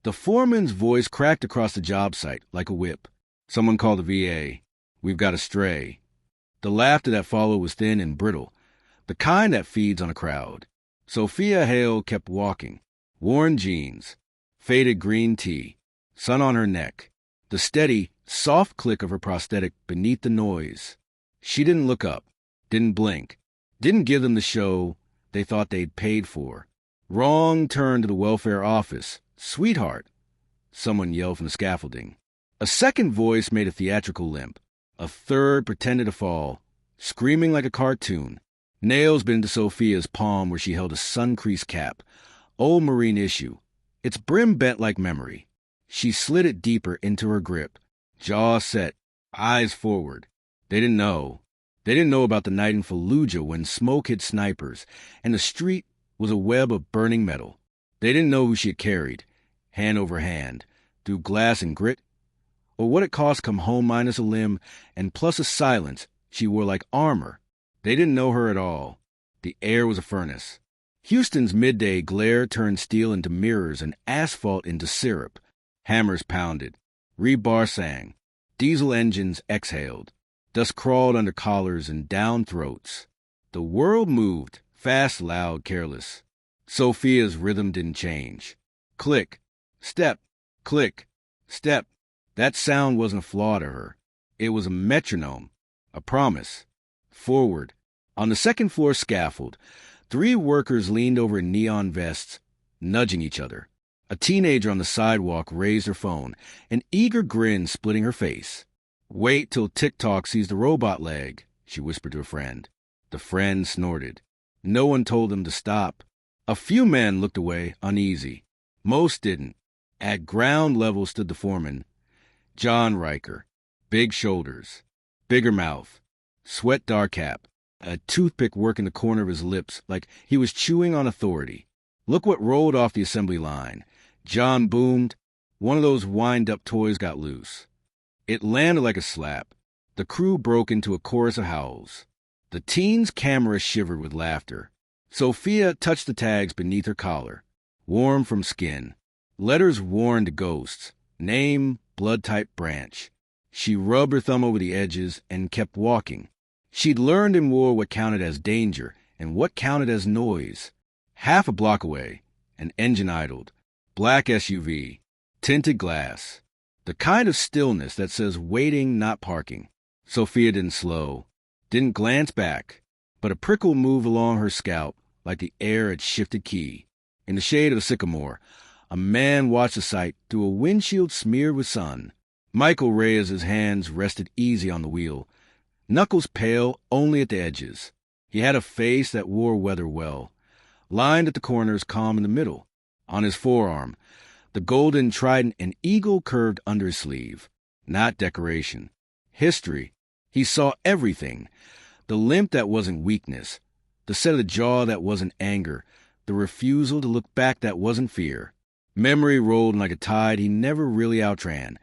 The foreman's voice cracked across the job site like a whip. Someone called the VA. We've got a stray. The laughter that followed was thin and brittle, the kind that feeds on a crowd. Sophia Hale kept walking. Worn jeans, faded green tee, sun on her neck, the steady, soft click of her prosthetic beneath the noise. She didn't look up, didn't blink, didn't give them the show they thought they'd paid for. Wrong turn to the welfare office. Sweetheart, someone yelled from the scaffolding. A second voice made a theatrical limp. A third pretended to fall, screaming like a cartoon. Nails bit into Sophia's palm where she held a sun-creased cap. Old Marine issue. Its brim bent like memory. She slid it deeper into her grip. Jaw set, eyes forward. They didn't know. They didn't know about the night in Fallujah when smoke hit snipers, and the street was a web of burning metal. They didn't know who she had carried, hand over hand, through glass and grit, or what it cost come home minus a limb and plus a silence she wore like armor. They didn't know her at all. The air was a furnace. Houston's midday glare turned steel into mirrors and asphalt into syrup. Hammers pounded. Rebar sang. Diesel engines exhaled. Dust crawled under collars and down throats. The world moved, fast, loud, careless. Sophia's rhythm didn't change. Click, step, click, step. That sound wasn't a flaw to her. It was a metronome, a promise. Forward. On the second floor scaffold, 3 workers leaned over in neon vests, nudging each other. A teenager on the sidewalk raised her phone, an eager grin splitting her face. Wait till TikTok sees the robot leg, she whispered to a friend. The friend snorted. No one told them to stop. A few men looked away, uneasy. Most didn't. At ground level stood the foreman, John Riker. Big shoulders, bigger mouth, sweat dark cap, a toothpick working the corner of his lips like he was chewing on authority. Look what rolled off the assembly line. John boomed. One of those wind-up toys got loose. It landed like a slap. The crew broke into a chorus of howls. The teen's camera shivered with laughter. Sophia touched the tags beneath her collar. Warm from skin. Letters worn to ghosts. Name, blood type, branch. She rubbed her thumb over the edges and kept walking. She'd learned in war what counted as danger and what counted as noise. Half a block away, an engine idled. Black SUV. Tinted glass. The kind of stillness that says waiting, not parking. Sophia didn't slow. Didn't glance back. But a prickle moved along her scalp like the air had shifted key. In the shade of a sycamore, a man watched the sight through a windshield smeared with sun. Michael Reyes's hands rested easy on the wheel, knuckles pale only at the edges. He had a face that wore weather well, lined at the corners, calm in the middle. On his forearm, the golden trident and eagle curved under his sleeve. Not decoration. History. He saw everything. The limp that wasn't weakness, the set of the jaw that wasn't anger, the refusal to look back that wasn't fear. Memory rolled like a tide he never really outran.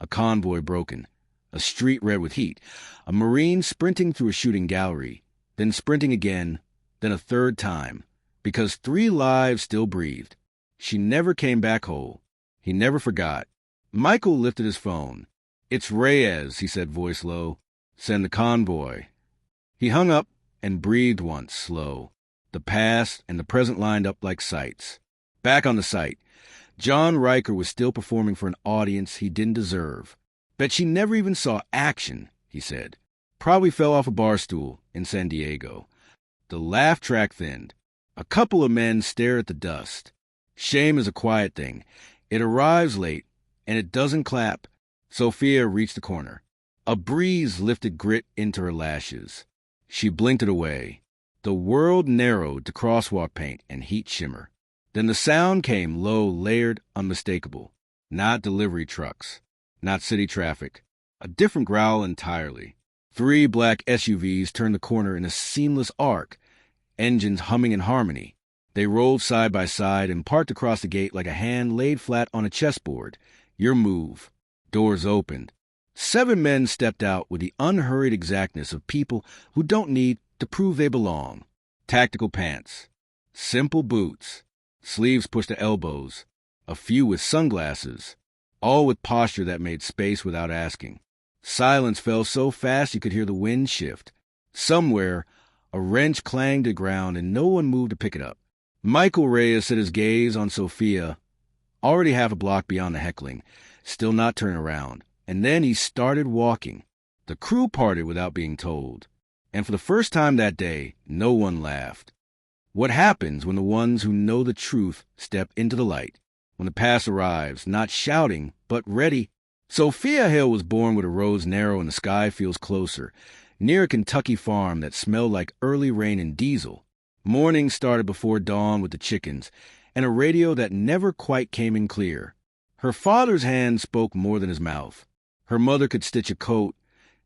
A convoy broken, a street red with heat, a Marine sprinting through a shooting gallery, then sprinting again, then a third time, because 3 lives still breathed. She never came back whole. He never forgot. Michael lifted his phone. "It's Reyes," he said, voice low. "Send the convoy." He hung up and breathed once, slow. The past and the present lined up like sights. Back on the site, John Riker was still performing for an audience he didn't deserve. "Bet she never even saw action," he said. "Probably fell off a bar stool in San Diego." The laugh track thinned. A couple of men stared at the dust. Shame is a quiet thing. It arrives late, and it doesn't clap. Sophia reached the corner. A breeze lifted grit into her lashes. She blinked it away. The world narrowed to crosswalk paint and heat shimmer. Then the sound came, low, layered, unmistakable. Not delivery trucks. Not city traffic. A different growl entirely. 3 black SUVs turned the corner in a seamless arc, engines humming in harmony. They rolled side by side and parked across the gate like a hand laid flat on a chessboard. Your move. Doors opened. 7 men stepped out with the unhurried exactness of people who don't need to prove they belong. Tactical pants. Simple boots. Sleeves pushed to elbows. a few with sunglasses, all with posture that made space without asking. Silence fell so fast you could hear the wind shift. Somewhere, a wrench clanged to the ground and no one moved to pick it up. Michael Reyes set his gaze on Sophia, already half a block beyond the heckling, still not turning around, and then he started walking. The crew parted without being told, and for the first time that day, no one laughed. What happens when the ones who know the truth step into the light? When the past arrives, not shouting, but ready? Sophia Hale was born with a rose narrow and the sky feels closer, near a Kentucky farm that smelled like early rain and diesel. Morning started before dawn with the chickens, and a radio that never quite came in clear. Her father's hand spoke more than his mouth. Her mother could stitch a coat,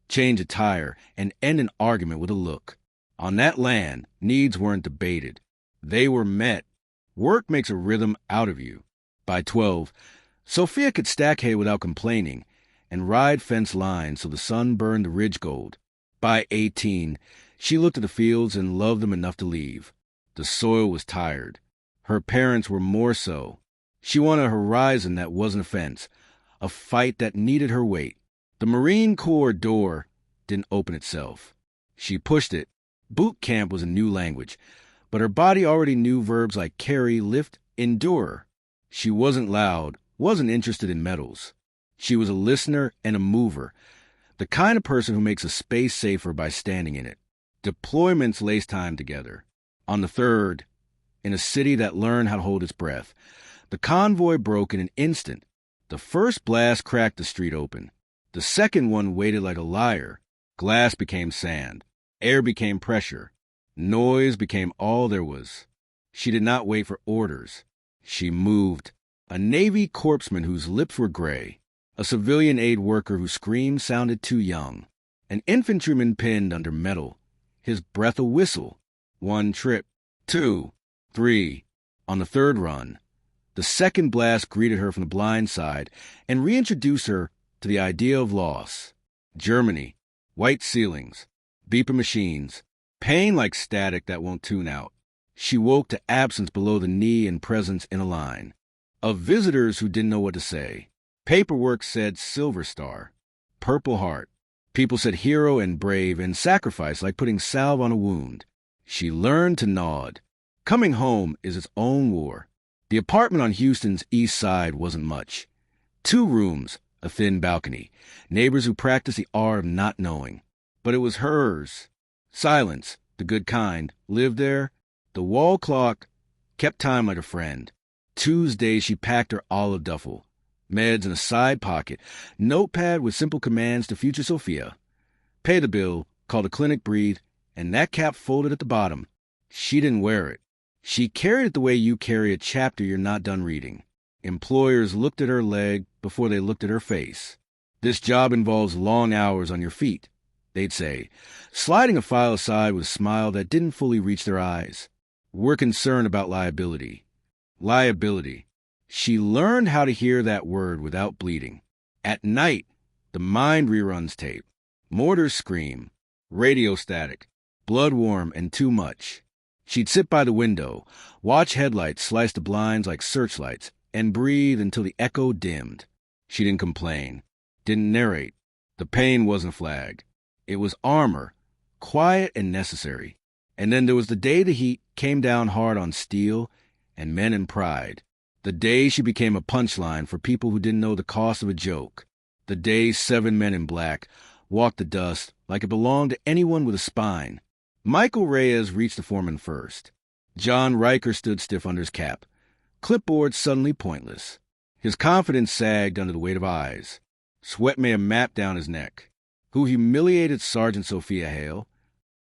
change a tire, and end an argument with a look. On that land, needs weren't debated. They were met. Work makes a rhythm out of you. By 12, Sophia could stack hay without complaining and ride fence lines so the sun burned the ridge gold. By 18, she looked at the fields and loved them enough to leave. The soil was tired. Her parents were more so. She wanted a horizon that wasn't a fence, a fight that needed her weight. The Marine Corps door didn't open itself. She pushed it. Boot camp was a new language, but her body already knew verbs like carry, lift, endure. She wasn't loud, wasn't interested in medals. She was a listener and a mover, the kind of person who makes a space safer by standing in it. Deployments lace time together. On the 3rd, in a city that learned how to hold its breath, the convoy broke in an instant. The first blast cracked the street open. The second one waited like a liar. Glass became sand. Air became pressure. Noise became all there was. She did not wait for orders. She moved. A Navy corpsman whose lips were gray. A civilian aid worker whose scream sounded too young. An infantryman pinned under metal. His breath a whistle. 1 trip. 2. 3. On the 3rd run, the second blast greeted her from the blind side and reintroduced her to the idea of loss. Germany. White ceilings. Beeper machines. Pain like static that won't tune out. She woke to absence below the knee and presence in a line. Of visitors who didn't know what to say. Paperwork said Silver Star, Purple Heart. People said hero and brave and sacrifice like putting salve on a wound. She learned to nod. Coming home is its own war. The apartment on Houston's east side wasn't much. 2 rooms, a thin balcony, neighbors who practiced the art of not knowing. But it was hers. Silence, the good kind, lived there. The wall clock kept time like a friend. Tuesday she packed her olive duffel. Meds in a side pocket, notepad with simple commands to future Sophia. Pay the bill, call the clinic, breathe, and that cap folded at the bottom. She didn't wear it. She carried it the way you carry a chapter you're not done reading. Employers looked at her leg before they looked at her face. This job involves long hours on your feet, they'd say, sliding a file aside with a smile that didn't fully reach their eyes. We're concerned about liability. Liability. She learned how to hear that word without bleeding. At night, the mind reruns tape. Mortars scream. Radio static. Blood warm and too much. She'd sit by the window, watch headlights slice the blinds like searchlights, and breathe until the echo dimmed. She didn't complain. Didn't narrate. The pain wasn't flagged. It was armor. Quiet and necessary. And then there was the day the heat came down hard on steel and men and pride. The day she became a punchline for people who didn't know the cost of a joke. The day 7 men in black walked the dust like it belonged to anyone with a spine. Michael Reyes reached the foreman first. John Riker stood stiff under his cap. Clipboard suddenly pointless. His confidence sagged under the weight of eyes. Sweat made a map down his neck. Who humiliated Sergeant Sophia Hale?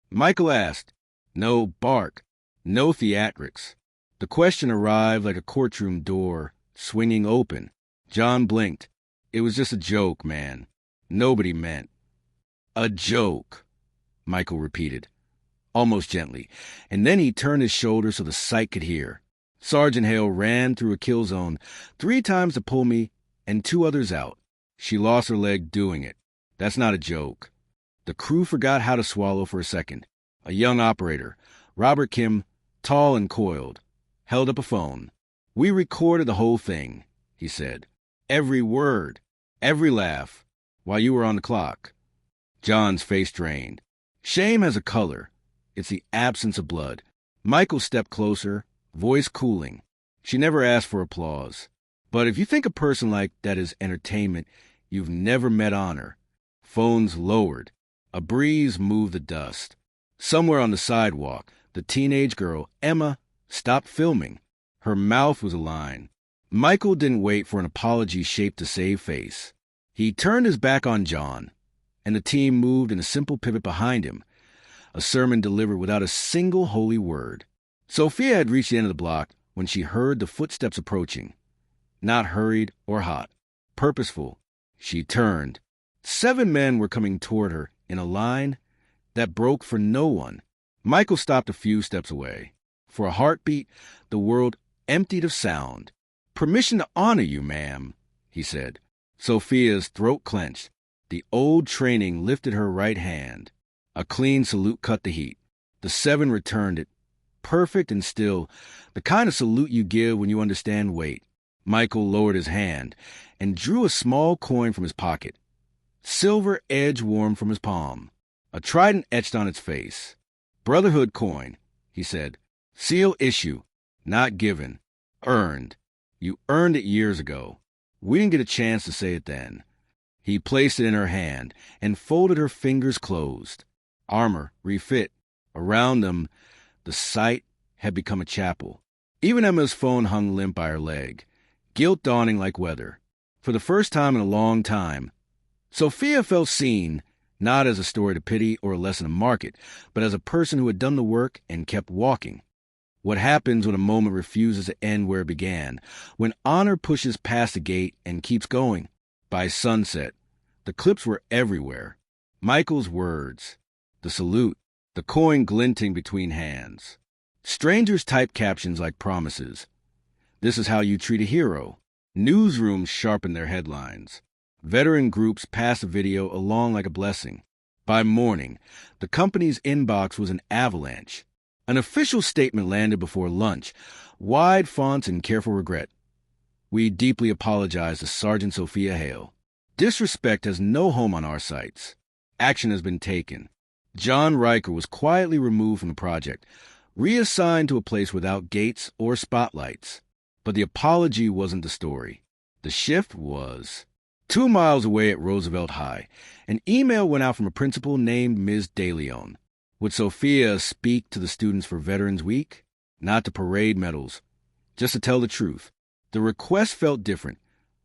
Michael asked. No bark. No theatrics. The question arrived like a courtroom door, swinging open. John blinked. It was just a joke, man. Nobody meant. A joke, Michael repeated, almost gently, and then he turned his shoulder so the sight could hear. Sergeant Hale ran through a kill zone 3 times to pull me and 2 others out. She lost her leg doing it. That's not a joke. The crew forgot how to swallow for a second. A young operator, Robert Kim, tall and coiled, held up a phone. We recorded the whole thing. he said. Every word, every laugh, while you were on the clock. John's face drained. Shame has a color. It's the absence of blood. Michael stepped closer, voice cooling. She never asked for applause. But if you think a person like that is entertainment, you've never met honor. Phones lowered. A breeze moved the dust. Somewhere on the sidewalk, the teenage girl, Emma, stopped filming. Her mouth was a line. Michael didn't wait for an apology shaped to save face. He turned his back on John, and the team moved in a simple pivot behind him, a sermon delivered without a single holy word. Sophia had reached the end of the block when she heard the footsteps approaching. Not hurried or hot, purposeful. She turned. 7 men were coming toward her in a line that broke for no one. Michael stopped a few steps away. For a heartbeat, the world emptied of sound. "Permission to honor you, ma'am," he said. Sophia's throat clenched. The old training lifted her right hand. A clean salute cut the heat. The 7 returned it, perfect and still, the kind of salute you give when you understand weight. Michael lowered his hand and drew a small coin from his pocket. Silver edge warmed from his palm. A trident etched on its face. "Brotherhood coin," he said. "Seal issue. Not given. Earned. You earned it years ago. We didn't get a chance to say it then." He placed it in her hand and folded her fingers closed. Armor, refit. Around them, the site had become a chapel. Even Emma's phone hung limp by her leg, guilt dawning like weather. For the first time in a long time, Sophia felt seen, not as a story to pity or a lesson to market, but as a person who had done the work and kept walking. What happens when a moment refuses to end where it began, when honor pushes past the gate and keeps going? By sunset, the clips were everywhere. Michael's words, the salute, the coin glinting between hands. Strangers typed captions like promises. "This is how you treat a hero." Newsrooms sharpened their headlines. Veteran groups passed the video along like a blessing. By morning, the company's inbox was an avalanche. An official statement landed before lunch, wide fonts and careful regret. "We deeply apologize to Sergeant Sophia Hale. Disrespect has no home on our sites. Action has been taken." John Riker was quietly removed from the project, reassigned to a place without gates or spotlights. But the apology wasn't the story. The shift was. 2 miles away at Roosevelt High, an email went out from a principal named Ms. DeLeon. Would Sophia speak to the students for Veterans Week? Not to parade medals, just to tell the truth. The request felt different,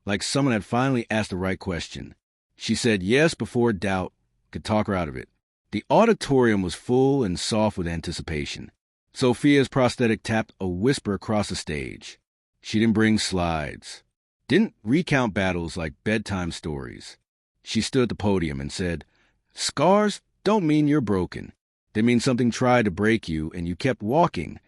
like someone had finally asked the right question. She said yes before doubt could talk her out of it. The auditorium was full and soft with anticipation. Sophia's prosthetic tapped a whisper across the stage. She didn't bring slides, didn't recount battles like bedtime stories. She stood at the podium and said, "Scars don't mean you're broken. They mean something tried to break you and you kept walking."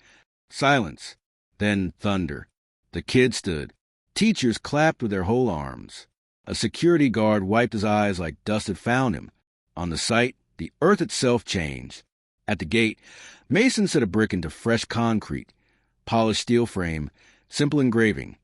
Silence. Then thunder. The kids stood. Teachers clapped with their whole arms. A security guard wiped his eyes like dust had found him. On the site, the earth itself changed. At the gate, masons set a brick into fresh concrete. Polished steel frame, simple engraving.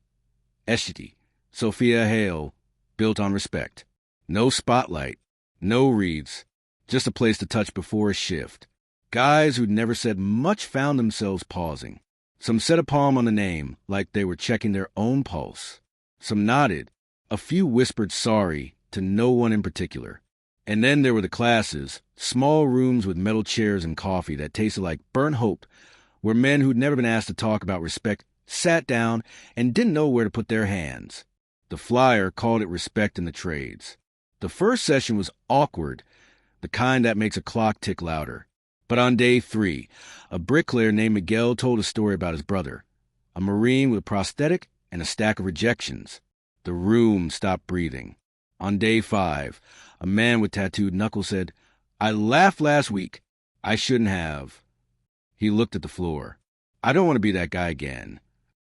Eshiti, Sophia Hale, built on respect. No spotlight, no wreaths, just a place to touch before a shift. Guys who'd never said much found themselves pausing. Some set a palm on the name, like they were checking their own pulse. Some nodded. A few whispered sorry to no one in particular. And then there were the classes, small rooms with metal chairs and coffee that tasted like burnt hope, where men who'd never been asked to talk about respect sat down and didn't know where to put their hands. The flyer called it respect in the trades. The first session was awkward, the kind that makes a clock tick louder. But on day 3, a bricklayer named Miguel told a story about his brother, a Marine with a prosthetic and a stack of rejections. The room stopped breathing. On day 5, a man with tattooed knuckles said, "I laughed last week. I shouldn't have." He looked at the floor. "I don't want to be that guy again."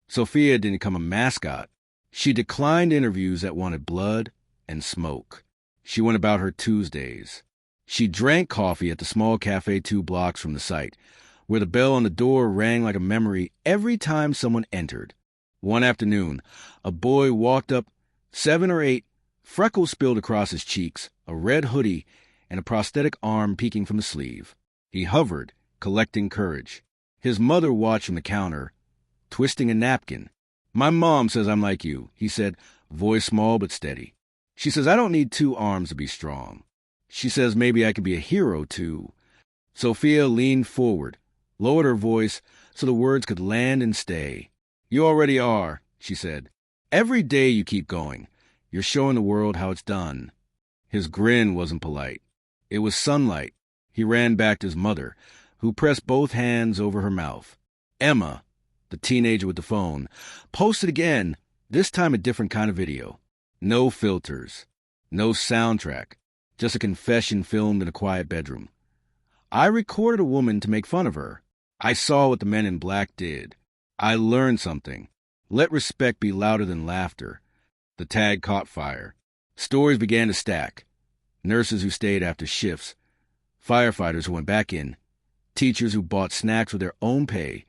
Sophia didn't become a mascot. She declined interviews that wanted blood and smoke. She went about her Tuesdays. She drank coffee at the small cafe 2 blocks from the site, where the bell on the door rang like a memory every time someone entered. One afternoon, a boy walked up, 7 or 8, freckles spilled across his cheeks, a red hoodie, and a prosthetic arm peeking from the sleeve. He hovered, collecting courage. His mother watched from the counter, twisting a napkin. "My mom says I'm like you," he said, voice small but steady. "She says I don't need 2 arms to be strong. She says maybe I could be a hero, too." Sophia leaned forward, lowered her voice so the words could land and stay. "You already are," she said. "Every day you keep going. You're showing the world how it's done." His grin wasn't polite. It was sunlight. He ran back to his mother, who pressed both hands over her mouth. Emma, the teenager with the phone, posted again, this time a different kind of video. No filters, no soundtrack, just a confession filmed in a quiet bedroom. "I recorded a woman to make fun of her. I saw what the men in black did. I learned something. Let respect be louder than laughter." The tag caught fire. Stories began to stack. Nurses who stayed after shifts, firefighters who went back in, teachers who bought snacks with their own pay,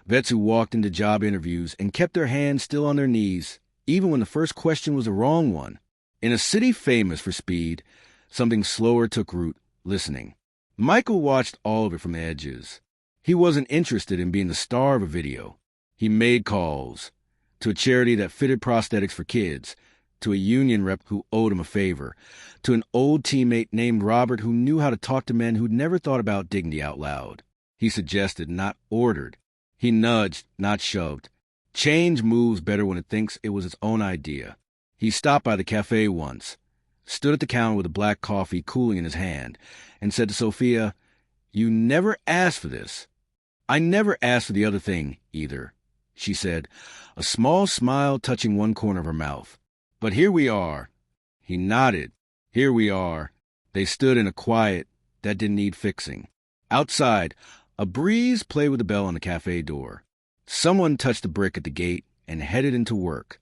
vets who walked into job interviews and kept their hands still on their knees, even when the first question was the wrong one. In a city famous for speed, something slower took root: listening. Michael watched all of it from the edges. He wasn't interested in being the star of a video. He made calls to a charity that fitted prosthetics for kids, to a union rep who owed him a favor, to an old teammate named Robert who knew how to talk to men who'd never thought about dignity out loud. He suggested, not ordered. He nudged, not shoved. Change moves better when it thinks it was its own idea. He stopped by the cafe once, stood at the counter with a black coffee cooling in his hand, and said to Sophia, "You never asked for this." "I never asked for the other thing, either," she said, a small smile touching one corner of her mouth. "But here we are." He nodded. Here we are. They stood in a quiet that didn't need fixing. Outside, a breeze played with the bell on the cafe door. Someone touched the brick at the gate and headed into work.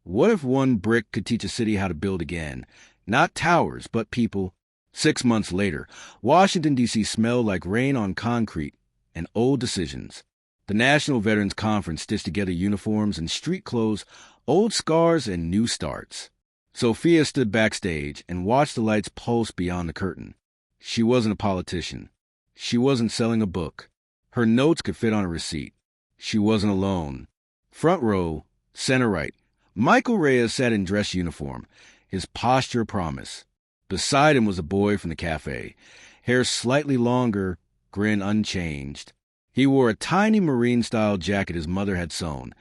What if one brick could teach a city how to build again? Not towers, but people. 6 months later, Washington, D.C. smelled like rain on concrete and old decisions. The National Veterans Conference stitched together uniforms and street clothes, old scars and new starts. Sophia stood backstage and watched the lights pulse beyond the curtain. She wasn't a politician. She wasn't selling a book. Her notes could fit on a receipt. She wasn't alone. Front row, center right, Michael Reyes sat in dress uniform, his posture a promise. Beside him was a boy from the cafe, hair slightly longer, grin unchanged. He wore a tiny Marine-style jacket his mother had sewn.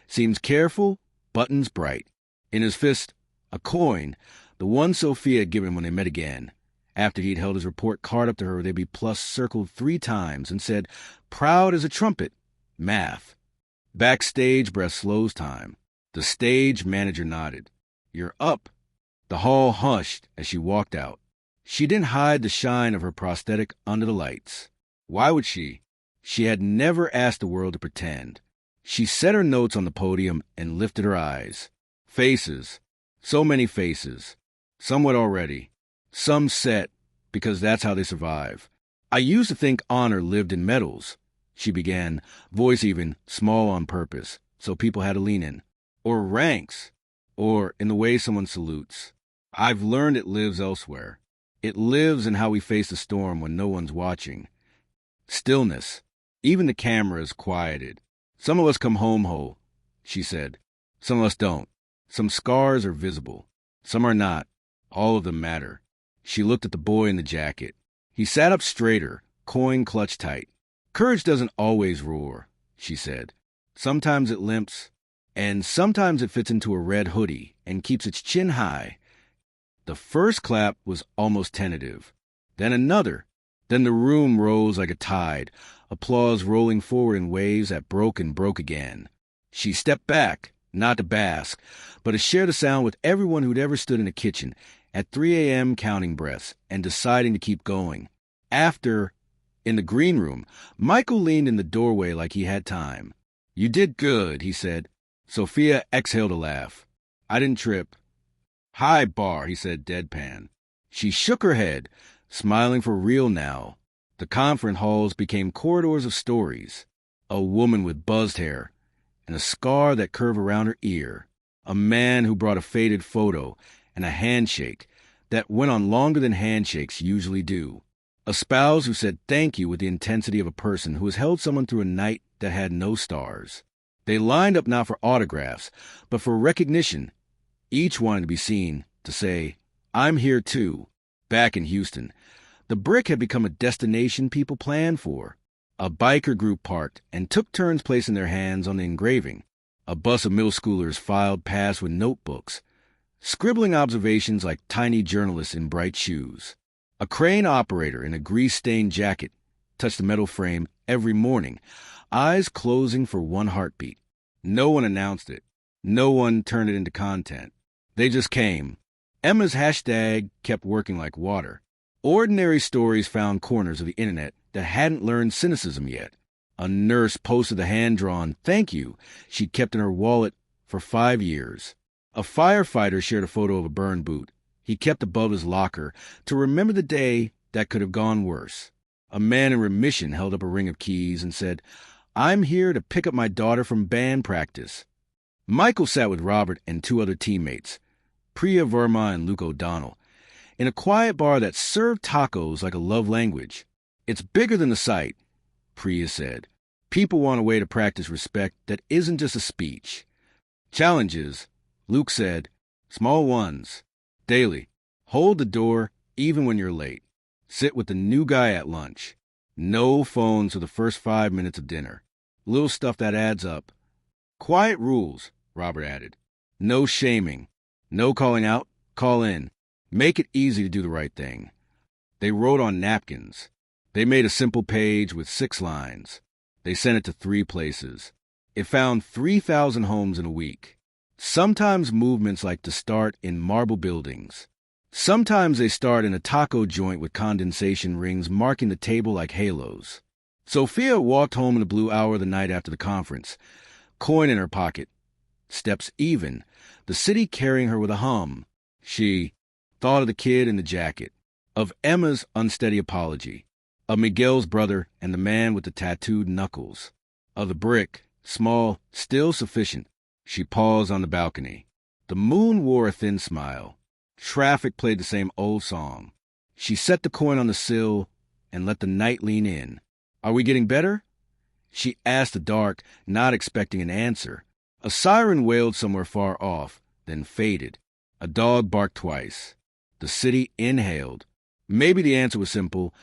Seems careful, buttons bright. In his fist, a coin, the one Sophia had given him when they met again. After he'd held his report card up to her with a B+ circled 3 times and said, "Proud as a trumpet." Math. Backstage, breath slows time. The stage manager nodded. "You're up." The hall hushed as she walked out. She didn't hide the shine of her prosthetic under the lights. Why would she? She had never asked the world to pretend. She set her notes on the podium and lifted her eyes. Faces. So many faces. Some wet already. Some set, because that's how they survive. "I used to think honor lived in medals," she began, voice even, small on purpose, so people had to lean in. "Or ranks. Or in the way someone salutes. I've learned it lives elsewhere. It lives in how we face the storm when no one's watching. Stillness. Even the camera is quieted. Some of us come home whole," she said. "Some of us don't. Some scars are visible. Some are not. All of them matter." She looked at the boy in the jacket. He sat up straighter, coin clutched tight. "Courage doesn't always roar," she said. "Sometimes it limps, and sometimes it fits into a red hoodie and keeps its chin high." The first clap was almost tentative. Then another. Then the room rose like a tide, applause rolling forward in waves that broke and broke again. She stepped back, not to bask, but to share the sound with everyone who'd ever stood in a kitchen at 3 a.m. counting breaths and deciding to keep going. After, in the green room, Michael leaned in the doorway like he had time. "You did good," he said. Sophia exhaled a laugh. "I didn't trip." "High bar," he said deadpan. She shook her head, smiling for real now. The conference halls became corridors of stories. A woman with buzzed hair, and a scar that curved around her ear. A man who brought a faded photo and a handshake that went on longer than handshakes usually do. A spouse who said thank you with the intensity of a person who has held someone through a night that had no stars. They lined up not for autographs, but for recognition. Each wanted to be seen, to say, I'm here too. Back in Houston, the Brick had become a destination people planned for. A biker group parked and took turns placing their hands on the engraving. A bus of middle schoolers filed past with notebooks, scribbling observations like tiny journalists in bright shoes. A crane operator in a grease-stained jacket touched the metal frame every morning, eyes closing for one heartbeat. No one announced it. No one turned it into content. They just came. Emma's hashtag kept working like water. Ordinary stories found corners of the internet that hadn't learned cynicism yet. A nurse posted the hand-drawn thank you she'd kept in her wallet for 5 years. A firefighter shared a photo of a burned boot he kept above his locker to remember the day that could have gone worse. A man in remission held up a ring of keys and said, I'm here to pick up my daughter from band practice. Michael sat with Robert and 2 other teammates, Priya Verma and Luke O'Donnell, in a quiet bar that served tacos like a love language. It's bigger than the site, Priya said. People want a way to practice respect that isn't just a speech. Challenges, Luke said, small ones. Daily, hold the door even when you're late. Sit with the new guy at lunch. No phones for the first 5 minutes of dinner. Little stuff that adds up. Quiet rules, Robert added. No shaming. No calling out, call in. Make it easy to do the right thing. They wrote on napkins. They made a simple page with 6 lines. They sent it to 3 places. It found 3,000 homes in a week. Sometimes movements like to start in marble buildings. Sometimes they start in a taco joint with condensation rings marking the table like halos. Sophia walked home in the blue hour the night after the conference, coin in her pocket, steps even, the city carrying her with a hum. She thought of the kid in the jacket, of Emma's unsteady apology, of Miguel's brother and the man with the tattooed knuckles, of the Brick, small, still sufficient. She paused on the balcony. The moon wore a thin smile. Traffic played the same old song. She set the coin on the sill and let the night lean in. Are we getting better? She asked the dark, not expecting an answer. A siren wailed somewhere far off, then faded. A dog barked twice. The city inhaled. Maybe the answer was simple.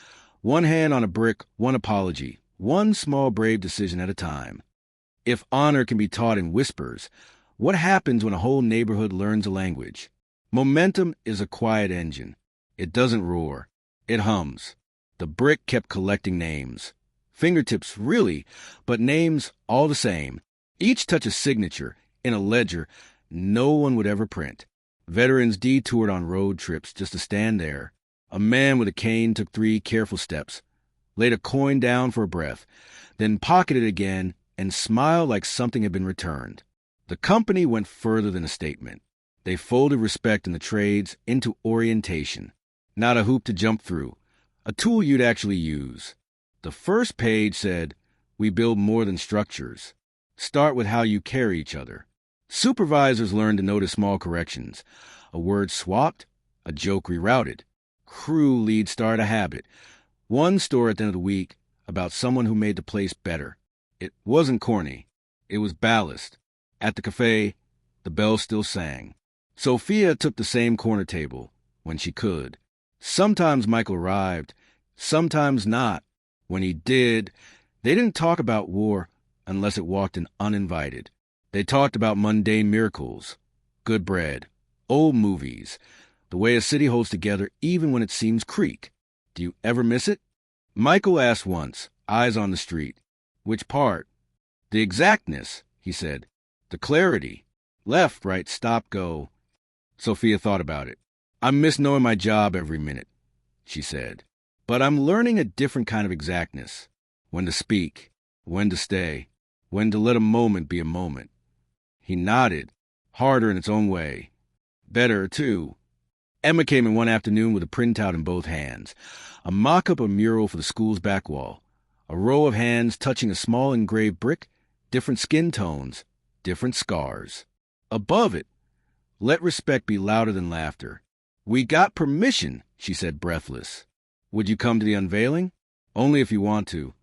1 hand on a brick, 1 apology, 1 small brave decision at a time. If honor can be taught in whispers, what happens when a whole neighborhood learns a language? Momentum is a quiet engine. It doesn't roar. It hums. The Brick kept collecting names. Fingertips, really, but names all the same. Each touch a signature in a ledger no one would ever print. Veterans detoured on road trips just to stand there. A man with a cane took 3 careful steps, laid a coin down for a breath, then pocketed it again and smiled like something had been returned. The company went further than a statement. They folded respect in the trades into orientation, not a hoop to jump through, a tool you'd actually use. The first page said, we build more than structures. Start with how you carry each other. Supervisors learned to notice small corrections. A word swapped, a joke rerouted. Crew leads start a habit. One story at the end of the week about someone who made the place better. It wasn't corny. It was ballast. At the cafe, the bell still sang. Sophia took the same corner table when she could. Sometimes Michael arrived, sometimes not. When he did, they didn't talk about war unless it walked in uninvited. They talked about mundane miracles, good bread, old movies, the way a city holds together even when it seems creak. Do you ever miss it? Michael asked once, eyes on the street. Which part? The exactness, he said. The clarity. Left, right, stop, go. Sophia thought about it. I miss knowing my job every minute, she said. But I'm learning a different kind of exactness. When to speak, when to stay, when to let a moment be a moment. He nodded, harder in its own way. Better, too. Emma came in one afternoon with a printout in both hands, a mock-up of a mural for the school's back wall, a row of hands touching a small engraved brick, different skin tones, different scars. Above it, let respect be louder than laughter. We got permission, she said, breathless. Would you come to the unveiling? Only if you want to.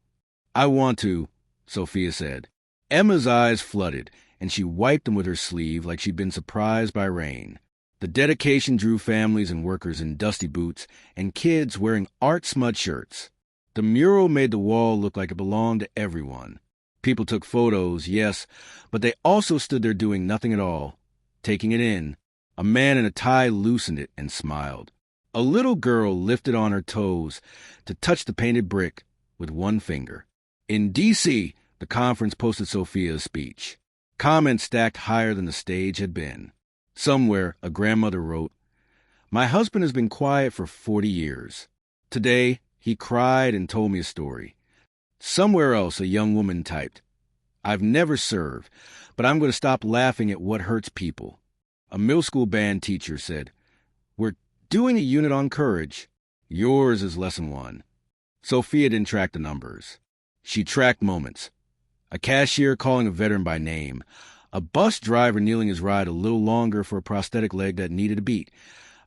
I want to, Sophia said. Emma's eyes flooded, and she wiped them with her sleeve like she'd been surprised by rain. The dedication drew families and workers in dusty boots and kids wearing art-smudged shirts. The mural made the wall look like it belonged to everyone. People took photos, yes, but they also stood there doing nothing at all, taking it in. A man in a tie loosened it and smiled. A little girl lifted on her toes to touch the painted brick with one finger. In D.C., the conference posted Sophia's speech. Comments stacked higher than the stage had been. Somewhere, a grandmother wrote, "My husband has been quiet for 40 years. Today, he cried and told me a story." Somewhere else, a young woman typed, "I've never served, but I'm going to stop laughing at what hurts people." A middle school band teacher said, "We're doing a unit on courage. Yours is lesson 1. Sophia didn't track the numbers. She tracked moments. A cashier calling a veteran by name. A bus driver kneeling his ride a little longer for a prosthetic leg that needed a beat.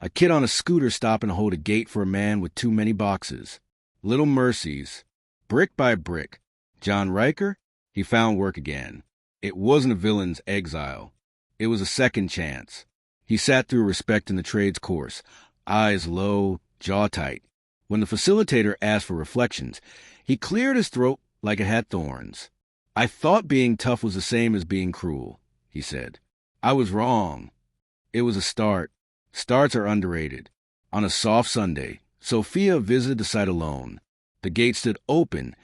A kid on a scooter stopping to hold a gate for a man with too many boxes. Little mercies. Brick by brick. John Riker? He found work again. It wasn't a villain's exile. It was a second chance. He sat through respect in the trades course, eyes low, jaw tight. When the facilitator asked for reflections, he cleared his throat like it had thorns. "I thought being tough was the same as being cruel," he said. "I was wrong. It was a start. Starts are underrated." On a soft Sunday, Sophia visited the site alone. The gate stood open,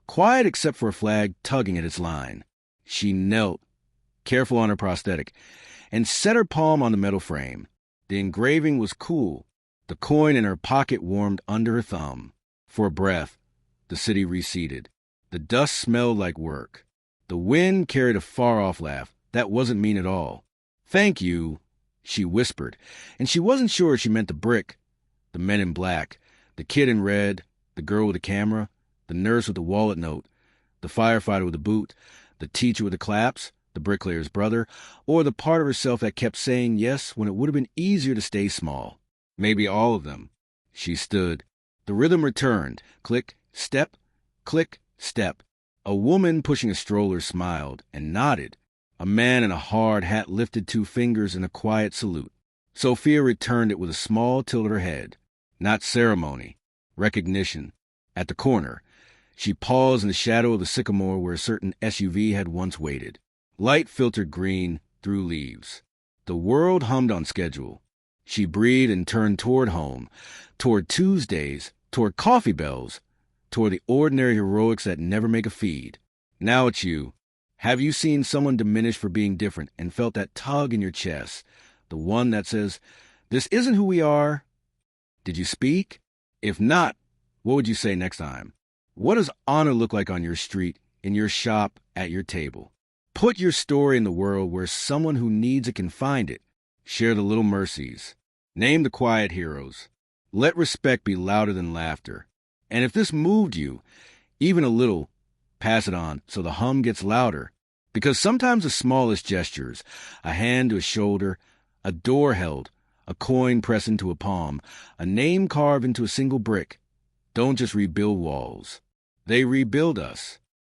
quiet except for a flag tugging at its line. She knelt, careful on her prosthetic, and set her palm on the metal frame. The engraving was cool. The coin in her pocket warmed under her thumb. For a breath, the city receded. The dust smelled like work. The wind carried a far-off laugh. That wasn't mean at all. "Thank you," she whispered, and she wasn't sure she meant the brick, the men in black, the kid in red, the girl with the camera, the nurse with the wallet note, the firefighter with the boot, the teacher with the claps, the bricklayer's brother, or the part of herself that kept saying yes when it would have been easier to stay small. Maybe all of them. She stood. The rhythm returned. Click, step, click, step. A woman pushing a stroller smiled and nodded. A man in a hard hat lifted 2 fingers in a quiet salute. Sophia returned it with a small tilt of her head. Not ceremony. Recognition. At the corner, she paused in the shadow of the sycamore where a certain SUV had once waited. Light filtered green through leaves. The world hummed on schedule. She breathed and turned toward home, toward Tuesdays, toward coffee bells, toward the ordinary heroics that never make a feed. Now it's you. Have you seen someone diminished for being different and felt that tug in your chest, the one that says, "This isn't who we are"? Did you speak? If not, what would you say next time? What does honor look like on your street, in your shop, at your table? Put your story in the world where someone who needs it can find it. Share the little mercies. Name the quiet heroes. Let respect be louder than laughter. And if this moved you, even a little, pass it on so the hum gets louder. Because sometimes the smallest gestures, a hand to a shoulder, a door held, a coin pressed into a palm, a name carved into a single brick, don't just rebuild walls. They rebuild us.